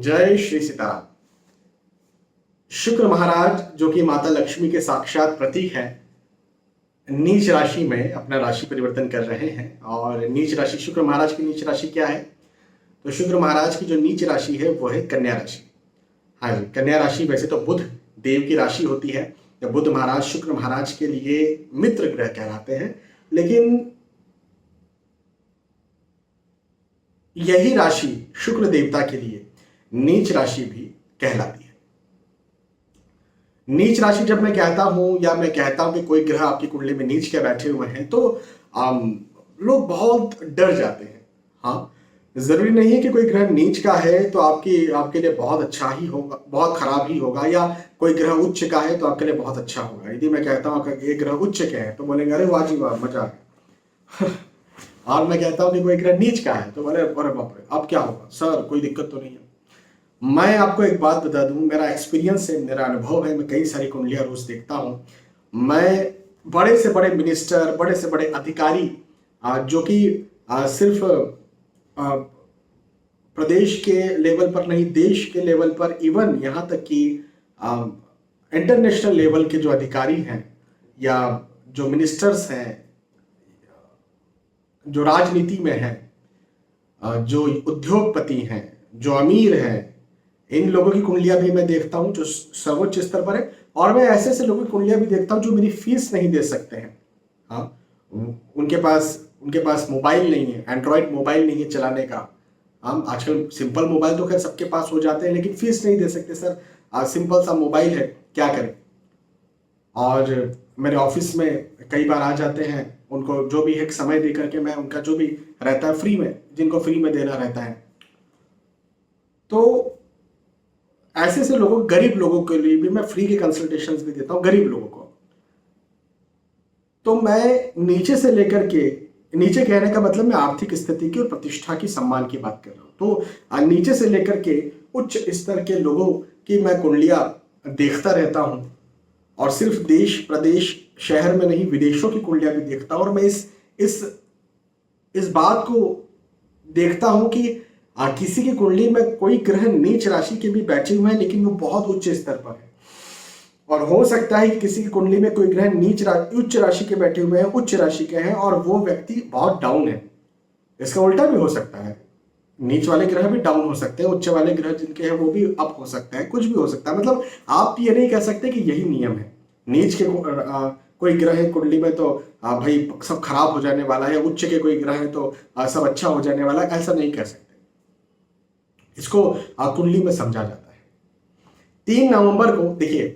जय श्री सीताराम। शुक्र महाराज जो कि माता लक्ष्मी के साक्षात प्रतीक है, नीच राशि में अपना राशि परिवर्तन कर रहे हैं। और नीच राशि, शुक्र महाराज की नीच राशि क्या है? तो शुक्र महाराज की जो नीच राशि है वो है कन्या राशि। हाँ जी, कन्या राशि वैसे तो बुध देव की राशि होती है। तो बुध महाराज शुक्र महाराज के लिए मित्र ग्रह कहलाते हैं, लेकिन यही राशि शुक्र देवता के लिए नीच राशि भी कहलाती है। नीच राशि जब मैं कहता हूं या मैं कहता हूं कि कोई ग्रह आपकी कुंडली में नीच के बैठे हुए हैं तो लोग बहुत डर जाते हैं। हाँ, जरूरी नहीं है कि कोई ग्रह नीच का है तो आपके लिए बहुत अच्छा ही होगा, बहुत खराब ही होगा, या कोई ग्रह उच्च का है तो आपके लिए बहुत अच्छा होगा। यदि मैं कहता हूं कि एक ग्रह उच्च के हैं तो बोलेंगे अरे वाह जी वाह, मजा आ गया। और मैं कहता हूं कि कोई ग्रह नीच का है तो बोले अरे बाप रे, अब क्या होगा सर, कोई दिक्कत तो नहीं है। मैं आपको एक बात बता दूं, मेरा एक्सपीरियंस है, मेरा अनुभव है, मैं कई सारी कुंडलियां रोज देखता हूं। मैं बड़े से बड़े मिनिस्टर, बड़े से बड़े अधिकारी जो कि सिर्फ प्रदेश के लेवल पर नहीं, देश के लेवल पर, इवन यहाँ तक कि इंटरनेशनल लेवल के जो अधिकारी हैं या जो मिनिस्टर्स हैं, जो राजनीति में हैं, जो उद्योगपति हैं, जो अमीर हैं, इन लोगों की कुंडलियां भी मैं देखता हूं जो सर्वोच्च स्तर पर है। और मैं ऐसे ऐसे लोगों की कुंडलियां भी देखता हूं जो मेरी फीस नहीं दे सकते हैं। हाँ, उनके पास मोबाइल नहीं है, एंड्रॉयड मोबाइल नहीं है चलाने का। हम आजकल सिंपल मोबाइल तो खैर सबके पास हो जाते हैं, लेकिन फीस नहीं दे सकते सर, सिंपल सा मोबाइल है, क्या करें। और मेरे ऑफिस में कई बार आ जाते हैं, उनको जो भी एक समय दे करके मैं उनका जो भी रहता है फ्री में, जिनको फ्री में देना रहता है, तो ऐसे ऐसे लोगों, गरीब लोगों के लिए भी मैं फ्री के कंसल्टेशंस भी देता हूं, गरीब लोगों को। तो मैं नीचे से लेकर के, नीचे कहने का मतलब मैं आर्थिक स्थिति की और प्रतिष्ठा की, सम्मान की बात कर रहा हूं। तो नीचे से लेकर के उच्च स्तर के लोगों की मैं कुंडलियां देखता रहता हूं, और सिर्फ देश प्रदेश शहर में नहीं, विदेशों की कुंडलियां भी देखता हूं। और मैं इस बात को देखता हूं कि किसी की कुंडली में कोई ग्रह नीच राशि के भी बैठे हुए हैं, लेकिन वो बहुत उच्च स्तर पर है। और हो सकता है कि किसी की कुंडली में कोई ग्रह उच्च राशि के बैठे हुए हैं, उच्च राशि के हैं, और वो व्यक्ति बहुत डाउन है। इसका उल्टा भी हो सकता है, नीच वाले ग्रह भी डाउन हो सकते हैं, उच्च वाले ग्रह जिनके हैं वो भी अप हो सकता है, कुछ भी हो सकता है। मतलब आप ये नहीं कह सकते कि यही नियम है। नीच के कोई ग्रह है कुंडली में तो भाई सब खराब हो जाने वाला है, उच्च के कोई ग्रह है तो सब अच्छा हो जाने वाला है, ऐसा नहीं कह सकते। इसको कुंडली में समझा जाता है। 3 नवंबर को देखिए,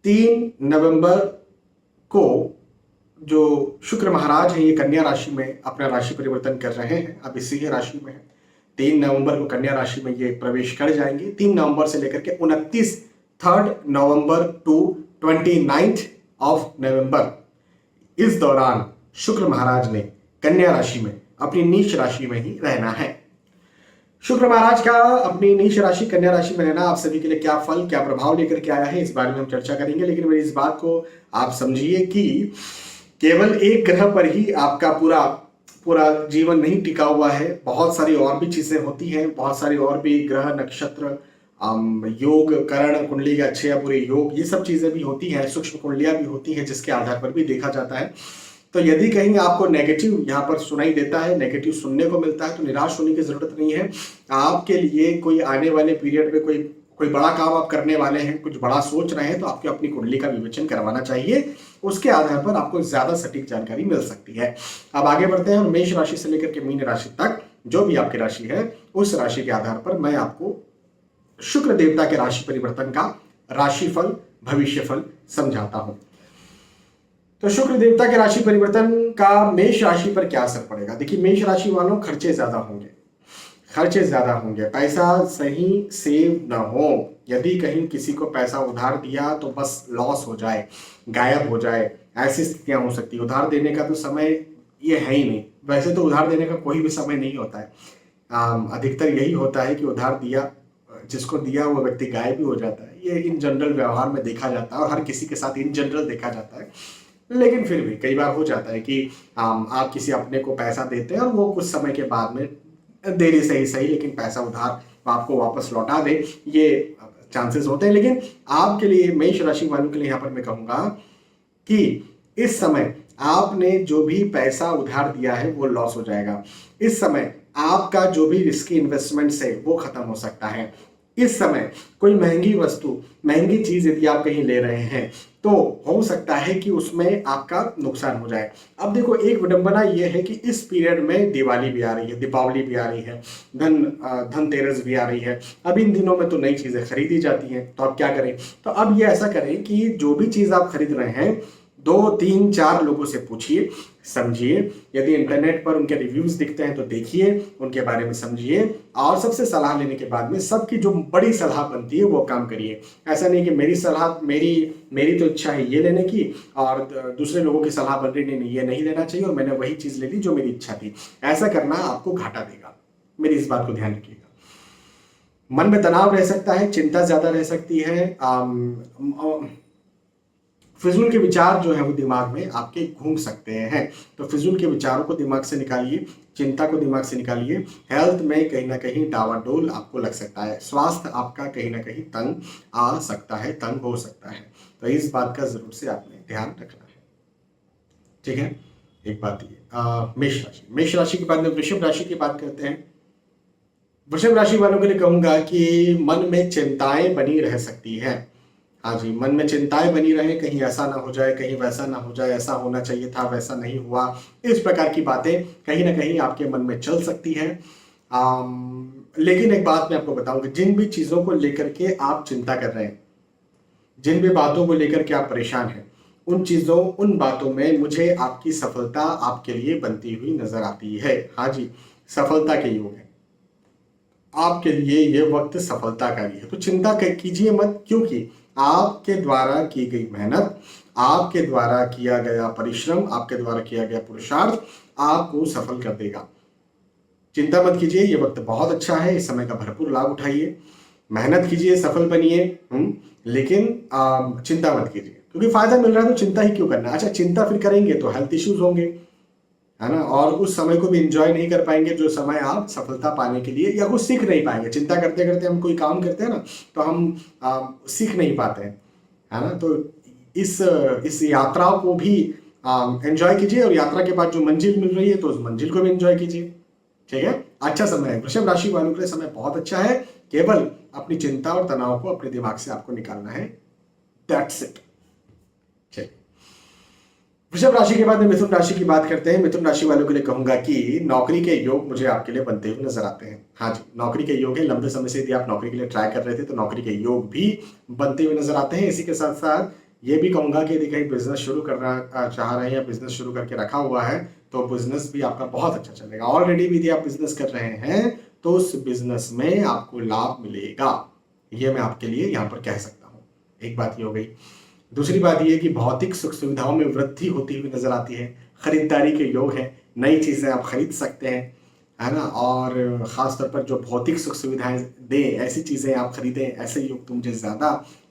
3 नवंबर को जो शुक्र महाराज है ये कन्या राशि में अपना राशि परिवर्तन कर रहे हैं। अब इसी राशि में है, 3 नवंबर को कन्या राशि में ये प्रवेश कर जाएंगे। 3 नवंबर से लेकर के 29 3 नवंबर टू 29 ऑफ नवंबर, इस दौरान शुक्र महाराज ने कन्या राशि में, अपनी नीच राशि में ही रहना है। शुक्र महाराज का अपनी नीच राशि कन्या राशि में रहना आप सभी के लिए क्या फल, क्या प्रभाव लेकर के आया है, इस बारे में हम चर्चा करेंगे। लेकिन मेरी इस बात को आप समझिए कि केवल एक ग्रह पर ही आपका पूरा जीवन नहीं टिका हुआ है। बहुत सारी और भी चीजें होती हैं, बहुत सारी और भी ग्रह, नक्षत्र, योग, करण, कुंडली के अच्छे या बुरे योग, ये सब चीजें भी होती हैं, सूक्ष्म कुंडलियां भी होती हैं, जिसके आधार पर भी देखा जाता है। तो यदि कहीं आपको नेगेटिव यहाँ पर सुनाई देता है, नेगेटिव सुनने को मिलता है, तो निराश होने की जरूरत नहीं है। आपके लिए कोई आने वाले पीरियड में कोई बड़ा काम आप करने वाले हैं, कुछ बड़ा सोच रहे हैं, तो आपको अपनी कुंडली का विवेचन करवाना चाहिए। उसके आधार पर आपको ज्यादा सटीक जानकारी मिल सकती है। अब आगे बढ़ते हैं और मेष राशि से लेकर के मीन राशि तक जो भी आपकी राशि है, उस राशि के आधार पर मैं आपको शुक्र देवता के राशि परिवर्तन का राशिफल, भविष्यफल समझाता हूं। तो शुक्र देवता के राशि परिवर्तन का मेष राशि पर क्या असर पड़ेगा? देखिए, मेष राशि वालों खर्चे ज्यादा होंगे, पैसा सही सेव ना हो। यदि कहीं किसी को पैसा उधार दिया तो बस लॉस हो जाए, गायब हो जाए, ऐसी स्थितियां हो सकती है। उधार देने का तो समय ये है ही नहीं। वैसे तो उधार देने का कोई भी समय नहीं होता है, अधिकतर यही होता है कि उधार दिया, जिसको दिया वो व्यक्ति गायब भी हो जाता है। ये इन जनरल व्यवहार में देखा जाता है और हर किसी के साथ इन जनरल देखा जाता है। लेकिन फिर भी कई बार हो जाता है कि आप किसी अपने को पैसा देते हैं और वो कुछ समय के बाद में, देरी से ही सही, लेकिन पैसा उधार आपको वापस लौटा दे, ये चांसेस होते हैं। लेकिन आपके लिए, मेष राशि वालों के लिए यहाँ पर मैं कहूंगा कि इस समय आपने जो भी पैसा उधार दिया है वो लॉस हो जाएगा। इस समय आपका जो भी रिस्की इन्वेस्टमेंट्स है वो खत्म हो सकता है। इस समय कोई महंगी वस्तु, महंगी चीज यदि आप कहीं ले रहे हैं तो हो सकता है कि उसमें आपका नुकसान हो जाए। अब देखो, एक विडंबना यह है कि इस पीरियड में दिवाली भी आ रही है, दीपावली भी आ रही है, धनतेरस भी आ रही है। अब इन दिनों में तो नई चीजें खरीदी जाती हैं, तो अब क्या करें? तो अब ये ऐसा करें कि जो भी चीज आप खरीद रहे हैं, 2 3 4 लोगों से पूछिए, समझिए। यदि इंटरनेट पर उनके रिव्यूज दिखते हैं तो देखिए, उनके बारे में समझिए, और सबसे सलाह लेने के बाद में सबकी जो बड़ी सलाह बनती है वो काम करिए। ऐसा नहीं कि मेरी सलाह, मेरी तो इच्छा है ये लेने की और दूसरे लोगों की सलाह बन रही, नहीं ये नहीं लेना चाहिए और मैंने वही चीज ले ली जो मेरी इच्छा थी। ऐसा करना आपको घाटा देगा, मेरी इस बात को ध्यान रखिएगा। मन में तनाव रह सकता है, चिंता ज्यादा रह सकती है, फिजूल के विचार जो है वो दिमाग में आपके घूम सकते हैं। तो फिजूल के विचारों को दिमाग से निकालिए, चिंता को दिमाग से निकालिए। हेल्थ में कहीं ना कहीं डावाडोल आपको लग सकता है, स्वास्थ्य आपका कहीं ना कहीं तंग आ सकता है, तंग हो सकता है। तो इस बात का जरूर से आपने ध्यान रखना है, ठीक है। एक बात ये, मेष राशि के बाद में वृषभ राशि की बात करते हैं। वृषभ राशि वालों के लिए कहूंगा कि मन में चिंताएं बनी रह सकती है। हाँ जी, मन में चिंताएं बनी रहे, कहीं ऐसा ना हो जाए, कहीं वैसा ना हो जाए, ऐसा होना चाहिए था वैसा नहीं हुआ। इस प्रकार की बातें कहीं ना कहीं आपके मन में चल सकती है। लेकिन एक बात मैं आपको बताऊंगा, जिन भी चीजों को लेकर के आप चिंता कर रहे हैं, जिन भी बातों को लेकर के आप परेशान हैं, उन बातों में मुझे आपकी सफलता आपके लिए बनती हुई नजर आती है। हाँ जी, सफलता के योग है आपके लिए, ये वक्त सफलता का ही है। तो चिंता कीजिए मत, क्योंकि आपके द्वारा की गई मेहनत, आपके द्वारा किया गया परिश्रम, आपके द्वारा किया गया पुरुषार्थ आपको सफल कर देगा। चिंता मत कीजिए, ये वक्त बहुत अच्छा है, इस समय का भरपूर लाभ उठाइए, मेहनत कीजिए, सफल बनिए। लेकिन चिंता मत कीजिए, क्योंकि फायदा मिल रहा है तो चिंता ही क्यों करना। अच्छा, चिंता फिर करेंगे तो हेल्थ इश्यूज होंगे, है ना, और उस समय को भी एंजॉय नहीं कर पाएंगे जो समय आप सफलता पाने के लिए, या कुछ सीख नहीं पाएंगे। चिंता करते करते हम कोई काम करते हैं ना, तो हम सीख नहीं पाते हैं, है ना। तो इस यात्रा को भी एंजॉय कीजिए, और यात्रा के बाद जो मंजिल मिल रही है तो उस मंजिल को भी एंजॉय कीजिए, ठीक है। अच्छा समय है, वृषभ राशि वालों के लिए समय बहुत अच्छा है। केवल अपनी चिंता और तनाव को अपने दिमाग से आपको निकालना है, दैट्स इट। वृषभ राशि के बाद में मिथुन राशि की बात करते हैं। मिथुन राशि वालों के लिए कहूंगा कि नौकरी के योग मुझे आपके लिए बनते हुए नजर आते हैं। हाँ जी, नौकरी के योग है। लंबे समय से यदि आप नौकरी के लिए ट्राई कर रहे थे तो नौकरी के योग भी बनते हुए नजर आते हैं। इसी के साथ साथ ये भी कहूंगा कि यदि कहीं बिजनेस शुरू करना चाह रहे हैं या बिजनेस शुरू करके रखा हुआ है तो बिजनेस भी आपका बहुत अच्छा चलेगा। ऑलरेडी भी यदि आप बिजनेस कर रहे हैं तो उस बिजनेस में आपको लाभ मिलेगा, ये मैं आपके लिए यहाँ पर कह सकता हूँ। एक बात ये हो गई। दूसरी बात यह कि भौतिक सुख सुविधाओं में वृद्धि होती हुई नजर आती है। खरीदारी के योग है, नई चीजें आप खरीद सकते हैं, है ना। और खासतौर पर जो भौतिक सुख सुविधाएं दे, ऐसी चीजें आप खरीदें, ऐसे योग तो मुझे ज्यादा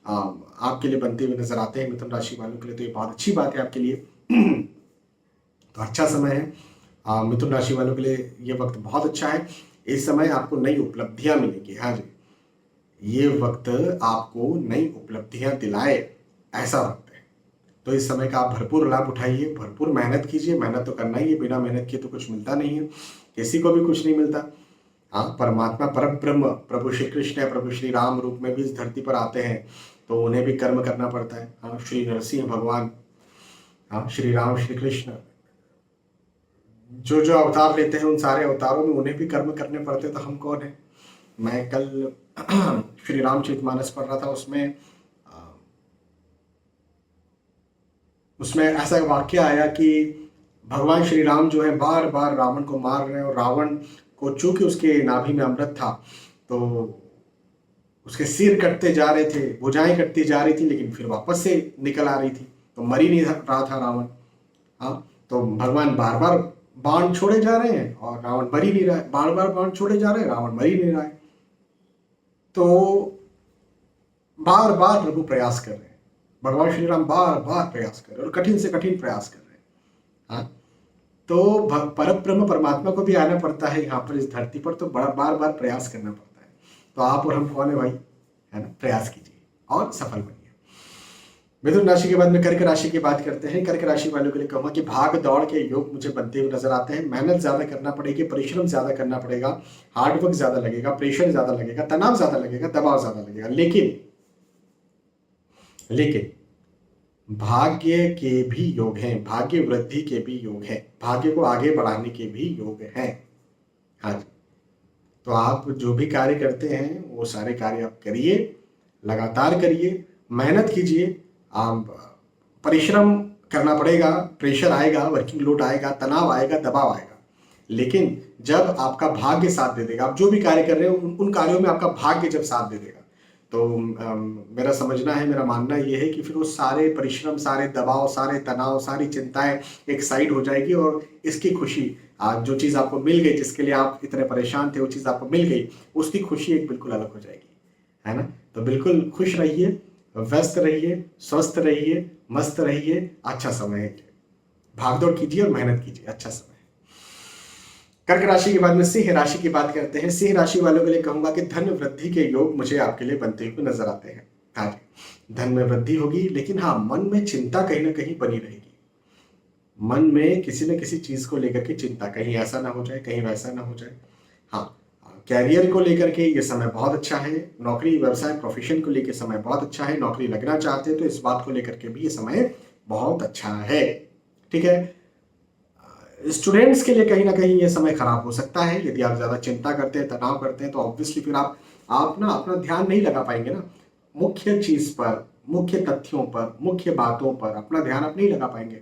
आपके लिए बनते हुए नजर आते हैं। मिथुन राशि वालों के लिए तो ये बहुत अच्छी बात है आपके लिए। तो अच्छा समय है मिथुन राशि वालों के लिए, ये वक्त बहुत अच्छा है। इस समय आपको नई उपलब्धियां मिलेंगी। हाँ जी, ये वक्त आपको नई उपलब्धियां दिलाए, ऐसा वक्त है। तो इस समय का आप भरपूर लाभ उठाइए, भरपूर मेहनत कीजिए। मेहनत तो करना ही है, बिना मेहनत किए तो कुछ मिलता नहीं है, किसी को भी कुछ नहीं मिलता। हाँ, परमात्मा परम ब्रह्म प्रभु श्री कृष्ण है, प्रभु श्री राम रूप में भी इस धरती पर आते हैं तो उन्हें भी कर्म करना पड़ता है। हाँ, श्री नरसिंह भगवान, हाँ, श्री राम श्री कृष्ण जो जो अवतार लेते हैं उन सारे अवतारों में उन्हें भी कर्म करने पड़ते, तो हम कौन है। मैं कल श्री रामचरितमानस पढ़ रहा था, उसमें ऐसा वाक्य आया कि भगवान श्री राम जो है बार बार रावण को मार रहे हैं, और रावण को चूंकि उसके नाभि में अमृत था तो उसके सिर कटते जा रहे थे, भुजाएं कटती जा रही थी, लेकिन फिर वापस से निकल आ रही थी, तो मर ही नहीं रहा था रावण। हाँ, तो भगवान बार बार बाण छोड़े जा रहे हैं और रावण मर ही नहीं रहा है, बार बार बाण छोड़े जा रहे हैं, रावण मर ही नहीं रहा है। तो बार बार प्रभु प्रयास कर रहे हैं, भगवान श्री राम बार बार प्रयास कर रहे हैं और कठिन से कठिन प्रयास कर रहे हैं। हाँ, तो परम ब्रह्म परमात्मा को भी आना पड़ता है यहाँ पर इस धरती पर, तो बड़ा बार बार प्रयास करना पड़ता है। तो आप और हम कौन है भाई, है ना। प्रयास कीजिए और सफल बनिए। मिथुन राशि के बाद में कर्क राशि की बात करते हैं। कर्क राशि वालों के लिए कहूंगा कि भाग दौड़ के योग मुझे बनते हुए नजर आते हैं। मेहनत ज्यादा करना पड़ेगी, परिश्रम ज्यादा करना पड़ेगा, हार्डवर्क ज्यादा लगेगा, प्रेशर ज्यादा लगेगा, तनाव ज्यादा लगेगा, दबाव ज्यादा लगेगा, लेकिन भाग्य के भी योग हैं, भाग्य वृद्धि के भी योग हैं, भाग्य को आगे बढ़ाने के भी योग हैं। हाँ जी, तो आप जो भी कार्य करते हैं वो सारे कार्य आप करिए, लगातार करिए, मेहनत कीजिए। आप परिश्रम करना पड़ेगा, प्रेशर आएगा, वर्किंग लोड आएगा, तनाव आएगा, दबाव आएगा, लेकिन जब आपका भाग्य साथ दे देगा, आप जो भी कार्य कर रहे हो उन कार्यों में आपका भाग्य जब साथ दे देगा, तो मेरा समझना है, मेरा मानना ये है कि फिर वो सारे परिश्रम, सारे दबाव, सारे तनाव, सारी चिंताएं एक साइड हो जाएगी और इसकी खुशी, आज जो चीज़ आपको मिल गई, जिसके लिए आप इतने परेशान थे, वो चीज़ आपको मिल गई, उसकी खुशी एक बिल्कुल अलग हो जाएगी, है ना। तो बिल्कुल खुश रहिए, व्यस्त रहिए, स्वस्थ रहिए, मस्त रहिए। अच्छा समय है, भागदौड़ कीजिए और मेहनत कीजिए, अच्छा समय। कर्क राशि के बाद में सिंह राशि की बात करते हैं। सिंह राशि वालों के लिए कहूंगा कि धन वृद्धि के योग मुझे आपके लिए बनते हुए नजर आते हैं। हाँ जी, धन में वृद्धि होगी, लेकिन हाँ, मन में चिंता कहीं ना कहीं बनी रहेगी। मन में किसी न किसी चीज को लेकर के चिंता, कहीं ऐसा ना हो जाए, कहीं वैसा ना हो जाए। हाँ, कैरियर को लेकर के ये समय बहुत अच्छा है। नौकरी, व्यवसाय, प्रोफेशन को लेकर समय बहुत अच्छा है। नौकरी लगना चाहते हैं तो इस बात को लेकर के भी ये समय बहुत अच्छा है। ठीक है, स्टूडेंट्स के लिए कहीं ना कहीं ये समय खराब हो सकता है। यदि आप ज्यादा चिंता करते हैं, तनाव करते हैं, तो ऑब्वियसली फिर आप ना अपना ध्यान नहीं लगा पाएंगे ना, मुख्य चीज पर, मुख्य तथ्यों पर, मुख्य बातों पर अपना ध्यान आप नहीं लगा पाएंगे।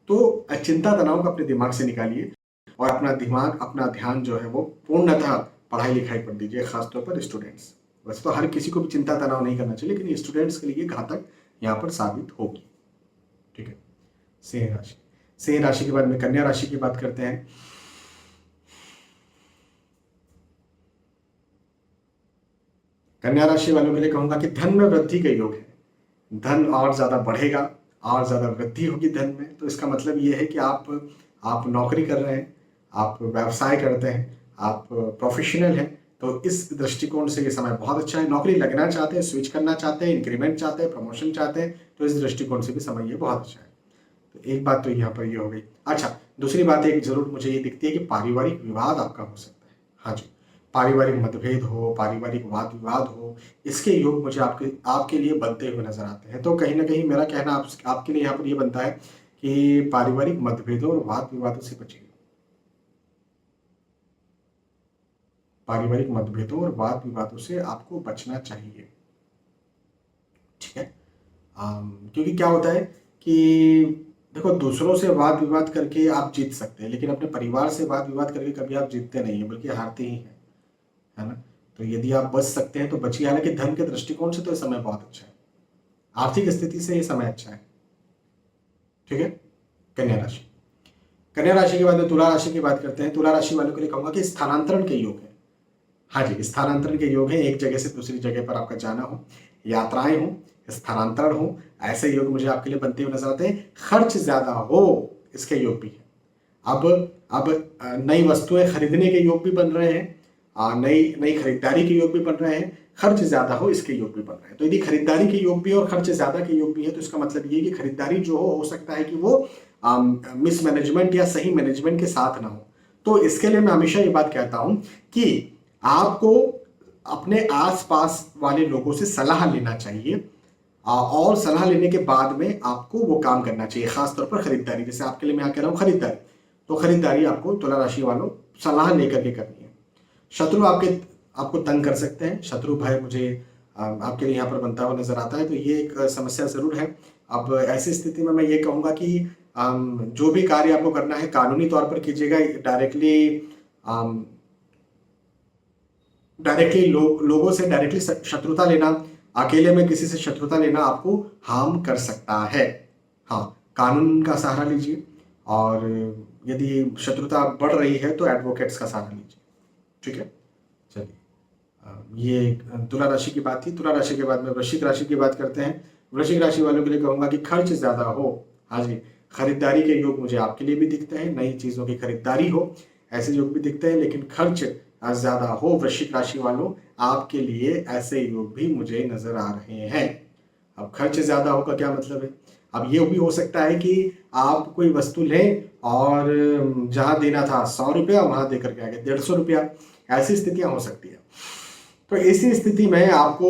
तो चिंता तनाव को अपने दिमाग से निकालिए और अपना दिमाग, अपना ध्यान जो है वो पूर्णतः पढ़ाई लिखाई पर दीजिए, खासतौर पर स्टूडेंट्स। वैसे तो हर किसी को भी चिंता तनाव नहीं करना चाहिए, लेकिन स्टूडेंट्स के लिए घातक यहाँ पर साबित होगी। ठीक है, सिंह राशि। सिंह राशि के बाद में कन्या राशि की बात करते हैं। कन्या राशि वालों के लिए कहूंगा कि धन में वृद्धि के योग है। धन और ज्यादा बढ़ेगा और ज्यादा वृद्धि होगी धन में। तो इसका मतलब ये है कि आप नौकरी कर रहे हैं, आप व्यवसाय करते हैं, आप प्रोफेशनल हैं, तो इस दृष्टिकोण से ये समय बहुत अच्छा है। नौकरी लगना चाहते हैं, स्विच करना चाहते हैं, इंक्रीमेंट चाहते हैं, प्रमोशन चाहते हैं, तो इस दृष्टिकोण से भी समय ये बहुत अच्छा है। तो एक बात तो यहाँ पर ये हो गई। अच्छा, दूसरी बात एक जरूर मुझे ये दिखती है कि पारिवारिक विवाद आपका हो सकता है। हाँ जी, पारिवारिक मतभेद हो, पारिवारिक वाद विवाद हो, इसके योग मुझे आपके लिए बनते हुए नजर आते हैं। तो कहीं ना कहीं मेरा कहना आपके लिए यहाँ पर ये बनता है कि पारिवारिक मतभेदों और वाद विवादों से बचिए। पारिवारिक मतभेदों और वाद विवादों से आपको बचना चाहिए। ठीक है, क्योंकि क्या होता है कि देखो, दूसरों से वाद विवाद करके आप जीत सकते हैं, लेकिन अपने परिवार से वाद विवाद करके कभी आप जीतते नहीं है, बल्कि हारते ही हैं, है ना। तो यदि आप बच सकते हैं तो बचिए। हालांकि धन के दृष्टिकोण से तो ये समय बहुत अच्छा है, आर्थिक स्थिति से ये समय अच्छा है। ठीक है, कन्या राशि। कन्या राशि के बाद में तुला राशि की बात करते हैं। तुला राशि वालों के लिए कहूंगा कि स्थानांतरण के योग है। हाँ जी, स्थानांतरण के योग है। एक जगह से दूसरी जगह पर आपका जाना हो, यात्राएं हो, स्थानांतरण हो, ऐसे योग मुझे आपके लिए बनते हुए नजर आते हैं। खर्च ज्यादा हो, इसके योग भी है। अब नई वस्तुएं खरीदने के योग भी बन रहे हैं, नई नई खरीदारी के योग भी बन रहे हैं। खर्च ज्यादा हो, इसके योग भी बन रहे हैं। तो यदि खरीदारी के योग भी और खर्च ज्यादा के योग भी है, तो इसका मतलब ये कि खरीदारी जो हो सकता है कि वो मिसमैनेजमेंट या सही मैनेजमेंट के साथ ना हो। तो इसके लिए मैं हमेशा ये बात कहता हूं कि आपको अपने आसपास वाले लोगों से सलाह लेना चाहिए, और सलाह लेने के बाद में आपको वो काम करना चाहिए। खासतौर पर खरीदारी, जैसे आपके लिए मैं कह रहा हूँ खरीदारी, तो खरीदारी आपको तुला राशि वालों सलाह लेकर के करनी है। शत्रु आपको तंग कर सकते हैं, शत्रु भय मुझे आपके लिए यहाँ पर बनता हुआ नजर आता है, तो ये एक समस्या जरूर है। अब ऐसी स्थिति में मैं ये कहूँगा कि जो भी कार्य आपको करना है कानूनी तौर पर कीजिएगा। डायरेक्टली लोगों से डायरेक्टली शत्रुता लेना, अकेले में किसी से शत्रुता लेना आपको हार्म कर सकता है। हाँ, कानून का सहारा लीजिए, और यदि शत्रुता बढ़ रही है तो एडवोकेट्स का सहारा लीजिए। ठीक है, चलिए, ये तुला राशि की बात थी। तुला राशि के बाद में वृश्चिक राशि की बात करते हैं। वृश्चिक राशि वालों के लिए कहूंगा कि खर्च ज्यादा हो। हाँ जी, खरीदारी के योग मुझे आपके लिए भी दिखते हैं, नई चीजों की खरीदारी हो, ऐसे योग भी दिखते हैं, लेकिन खर्च ज्यादा हो वृश्चिक राशि वालों, आपके लिए ऐसे योग भी मुझे नजर आ रहे हैं। अब खर्च ज्यादा होगा क्या मतलब है? अब ये भी हो सकता है कि आप कोई वस्तु लें और जहां देना था 100 रुपया वहां देकर के आगे 150 रुपया, ऐसी स्थितियां हो सकती है। तो ऐसी स्थिति में आपको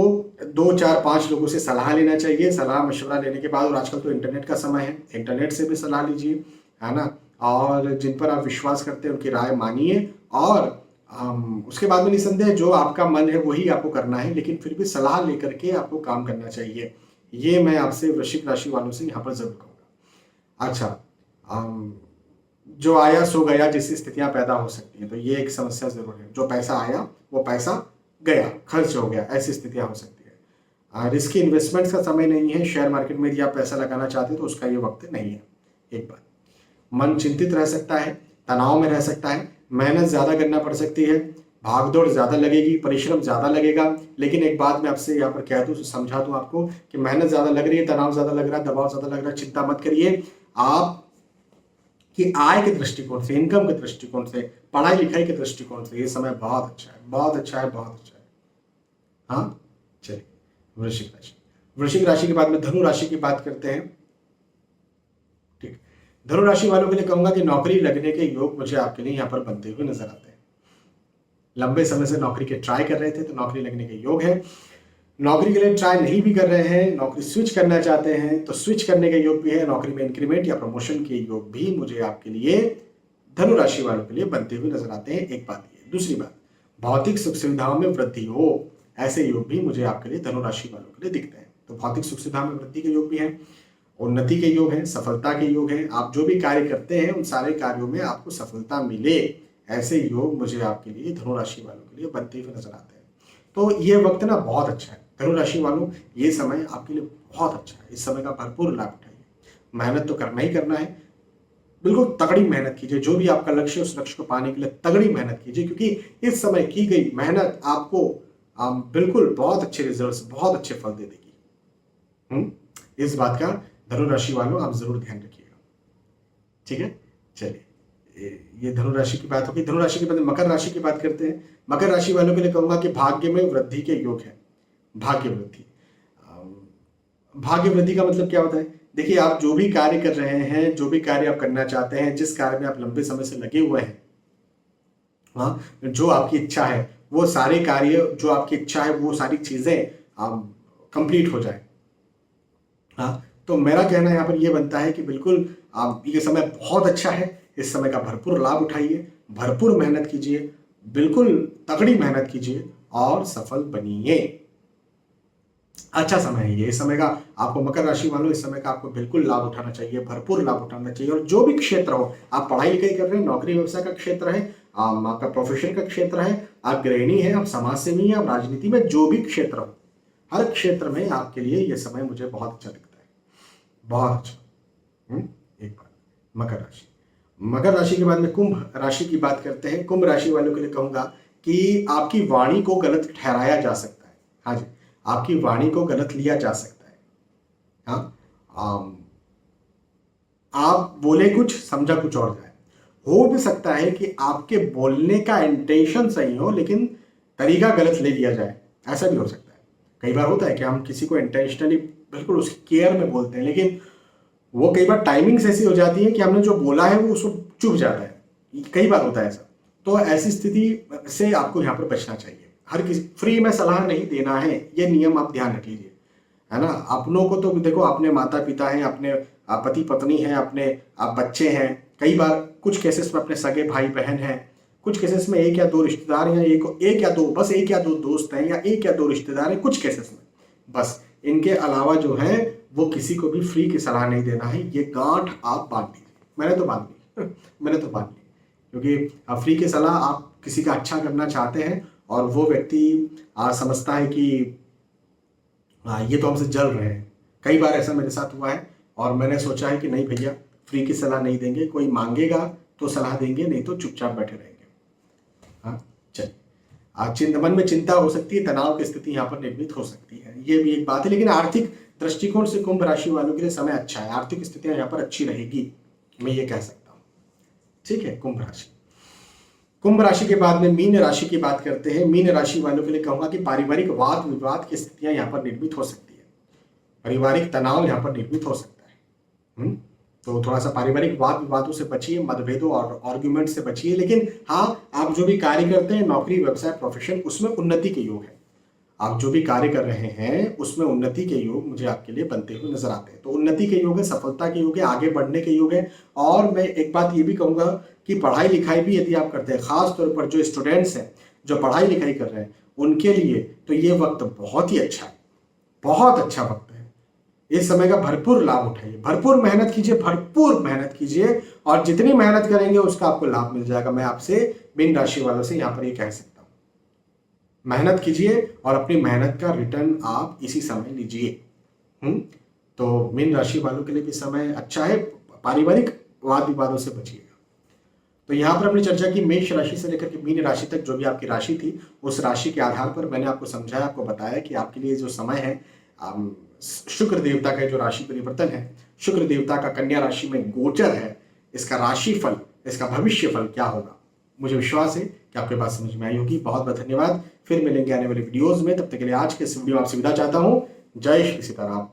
2 4 5 लोगों से सलाह लेना चाहिए। सलाह मशवरा लेने के बाद, और आजकल तो इंटरनेट का समय है, इंटरनेट से भी सलाह लीजिए, है ना। और जिन पर आप विश्वास करते हैं उनकी राय मानिए, और उसके बाद में निसंदेह जो आपका मन है वही आपको करना है, लेकिन फिर भी सलाह लेकर के आपको काम करना चाहिए। ये मैं आपसे वृश्चिक राशि वालों से यहाँ पर जरूर कहूँगा। अच्छा, जो आया सो गया जैसी स्थितियां पैदा हो सकती हैं, तो ये एक समस्या जरूर है। जो पैसा आया वो पैसा गया, खर्च हो गया, ऐसी स्थितियां हो सकती है। रिस्की इन्वेस्टमेंट्स का समय नहीं है। शेयर मार्केट में यदि आप पैसा लगाना चाहते हैं तो उसका ये वक्त नहीं है। एक बात, मन चिंतित रह सकता है, तनाव में रह सकता है, मेहनत ज्यादा करना पड़ सकती है, भागदौड़ ज्यादा लगेगी, परिश्रम ज्यादा लगेगा। लेकिन एक बात मैं आपसे यहाँ पर कह दूं, समझा दूं आपको कि मेहनत ज्यादा लग रही है, तनाव ज्यादा लग रहा है, दबाव ज्यादा लग रहा है, चिंता मत करिए। आप कि आय के दृष्टिकोण से, इनकम के दृष्टिकोण से, पढ़ाई लिखाई के दृष्टिकोण से ये समय बहुत अच्छा है, बहुत अच्छा है, बहुत अच्छा है। हाँ, चलिए वृश्चिक राशि। वृश्चिक राशि के बाद में धनु राशि की बात करते हैं। ठीक, धनु राशि वालों के लिए कहूंगा कि नौकरी लगने के योग मुझे आपके लिए यहाँ पर बनते हुए नजर आते हैं। लंबे समय से नौकरी के ट्राई कर रहे थे तो नौकरी लगने के योग है। नौकरी के लिए ट्राई नहीं भी कर रहे हैं, नौकरी स्विच करना चाहते हैं तो स्विच करने के योग भी है। नौकरी में इंक्रीमेंट या प्रमोशन के योग भी मुझे आपके लिए धनु राशि वालों के लिए बनते हुए नजर आते हैं। एक बात ये। दूसरी बात, भौतिक सुख सुविधाओं में वृद्धि हो, ऐसे योग भी मुझे आपके लिए धनु राशि वालों के लिए दिखते हैं। तो भौतिक सुख सुविधाओं में वृद्धि के योग भी हैं, उन्नति के योग हैं, सफलता के योग हैं। आप जो भी कार्य करते हैं उन सारे कार्यों में आपको सफलता मिले, ऐसे योग मुझे आपके लिए धनु राशि वालों के लिए बनते हुए नजर आते हैं। तो ये वक्त ना बहुत अच्छा है धनु राशि वालों, ये समय आपके लिए बहुत अच्छा है। इस समय का भरपूर लाभ उठाइए। मेहनत तो करना ही करना है, बिल्कुल तगड़ी मेहनत कीजिए। जो भी आपका लक्ष्य है उस लक्ष्य को पाने के लिए तगड़ी मेहनत कीजिए, क्योंकि इस समय की गई मेहनत आपको बिल्कुल बहुत अच्छे रिजल्ट्स, बहुत अच्छे फल दे देगी। इस बात का धनु राशि वालों आप जरूर ध्यान रखिएगा। ठीक है, चलिए ये धनु राशि की बात होगी। धनु राशि के बाद मकर राशि की बात करते हैं। मकर राशि वालों के लिए कहूंगा कि भाग्य में वृद्धि के योग है। भाग्य वृद्धि, भाग्य वृद्धि का मतलब क्या होता है? देखिए, आप जो भी कार्य कर रहे हैं, जो भी कार्य आप करना चाहते हैं, जिस कार्य में आप लंबे समय से लगे हुए हैं, हाँ, जो आपकी इच्छा है वो सारे कार्य, जो आपकी इच्छा है वो सारी चीजें कंप्लीट हो जाए। हाँ, तो मेरा कहना यहाँ पर ये बनता है कि बिल्कुल ये समय बहुत अच्छा है। इस समय का भरपूर लाभ उठाइए, भरपूर मेहनत कीजिए, बिल्कुल तगड़ी मेहनत कीजिए और सफल बनिए। अच्छा समय है ये। इस समय का आपको, मकर राशि वालों, इस समय का आपको बिल्कुल लाभ उठाना चाहिए, भरपूर लाभ उठाना चाहिए। और जो भी क्षेत्र हो, आप पढ़ाई लिखाई कर रहे हैं, नौकरी व्यवसाय का क्षेत्र है, आपका प्रोफेशन का क्षेत्र है, आप गृहिणी हैं, आप समाज सेवी हैं, आप राजनीति में, जो भी क्षेत्र हो, हर क्षेत्र में आपके लिए यह समय मुझे बहुत अच्छा दिखता है, बहुत अच्छा। एक बात, मकर राशि। मकर राशि के बाद में कुंभ राशि की बात करते हैं। कुंभ राशि वालों के लिए कहूंगा कि आपकी वाणी को गलत ठहराया जा सकता है। हाँ जी, आपकी वाणी को गलत लिया जा सकता है। हाँ, आप बोले कुछ, समझा कुछ और जाए। हो भी सकता है कि आपके बोलने का इंटेंशन सही हो लेकिन तरीका गलत ले लिया जाए, ऐसा भी हो सकता है। कई बार होता है कि हम किसी को इंटेंशनली बिल्कुल उसकी केयर में बोलते हैं, लेकिन वो कई बार टाइमिंग्स ऐसी हो जाती है कि हमने जो बोला है वो उसको चुभ जाता है। कई बार होता है ऐसा। तो ऐसी स्थिति से आपको यहाँ पर बचना चाहिए। हर किसी फ्री में सलाह नहीं देना है, ये नियम आप ध्यान रख लीजिए, है ना। अपनों को तो देखो, अपने माता पिता हैं, अपने पति पत्नी हैं, अपने बच्चे हैं, कई बार कुछ केसेस में अपने सगे भाई बहन हैं, कुछ केसेस में एक या दो रिश्तेदार हैं, एक या दो, बस एक या दो दोस्त हैं, या एक या दो रिश्तेदार हैं कुछ केसेस में, बस। इनके अलावा जो है वो किसी को भी फ्री की सलाह नहीं देना है। ये गांठ आप बांध लीजिए। मैंने तो बांध ली मैंने तो बांध ली, क्योंकि फ्री की सलाह, आप किसी का अच्छा करना चाहते हैं और वो व्यक्ति समझता है कि ये तो हमसे जल रहे हैं। कई बार ऐसा मेरे साथ हुआ है और मैंने सोचा है कि नहीं भैया, फ्री की सलाह नहीं देंगे, कोई मांगेगा तो सलाह देंगे, नहीं तो चुपचाप बैठे रहेंगे। हाँ, चलिए, मन में चिंता हो सकती है, तनाव की स्थिति यहाँ पर निर्मित हो सकती है, ये भी एक बात है। लेकिन आर्थिक दृष्टिकोण से कुंभ राशि वालों के लिए समय अच्छा है, आर्थिक स्थितियां यहाँ पर अच्छी रहेगी, मैं ये कह सकता हूँ। ठीक है, कुंभ राशि। कुंभ राशि के बाद में मीन राशि की बात करते हैं। मीन राशि वालों के लिए कहूंगा कि पारिवारिक वाद विवाद की स्थितियां यहाँ पर निर्मित हो सकती है, पारिवारिक तनाव यहाँ पर निर्मित हो सकता है। तो थोड़ा सा पारिवारिक वाद विवादों से बचिए, मतभेदों और आर्ग्यूमेंट से बचिए। लेकिन हाँ, आप जो भी कार्य करते हैं, नौकरी, व्यवसाय, प्रोफेशन, उसमें उन्नति के योग है। आप जो भी कार्य कर रहे हैं उसमें उन्नति के योग मुझे आपके लिए बनते हुए नजर आते हैं। तो उन्नति के योग है, सफलता के योग है, आगे बढ़ने के योग है। और मैं एक बात ये भी कहूंगा कि पढ़ाई लिखाई भी यदि आप करते हैं, खास तौर पर जो स्टूडेंट्स हैं, जो पढ़ाई लिखाई कर रहे हैं, उनके लिए तो ये वक्त बहुत ही अच्छा है, बहुत अच्छा वक्त है। इस समय का भरपूर लाभ उठाइए, भरपूर मेहनत कीजिए, भरपूर मेहनत कीजिए, और जितनी मेहनत करेंगे उसका आपको लाभ मिल जाएगा। मैं आपसे मीन राशि वालों से यहाँ पर ये कह सकता हूँ, मेहनत कीजिए और अपनी मेहनत का रिटर्न आप इसी समय लीजिए। तो मीन राशि वालों के लिए भी समय अच्छा है, पारिवारिक वाद विवादों से बचिएगा। तो यहाँ पर हमने चर्चा की मेष राशि से लेकर के मीन राशि तक, जो भी आपकी राशि थी, उस राशि के आधार पर मैंने आपको समझाया, आपको बताया कि आपके लिए जो समय है, शुक्र देवता का जो राशि परिवर्तन है, शुक्र देवता का कन्या राशि में गोचर है, इसका राशि फल, इसका भविष्य फल क्या होगा, मुझे विश्वास है कि आपके पास समझ में आई होगी। बहुत बहुत धन्यवाद। फिर मिलेंगे आने वाले वीडियोस में, तब तक के लिए आज के इस वीडियो में आपसे विदा चाहता हूं। जय श्री सीताराम।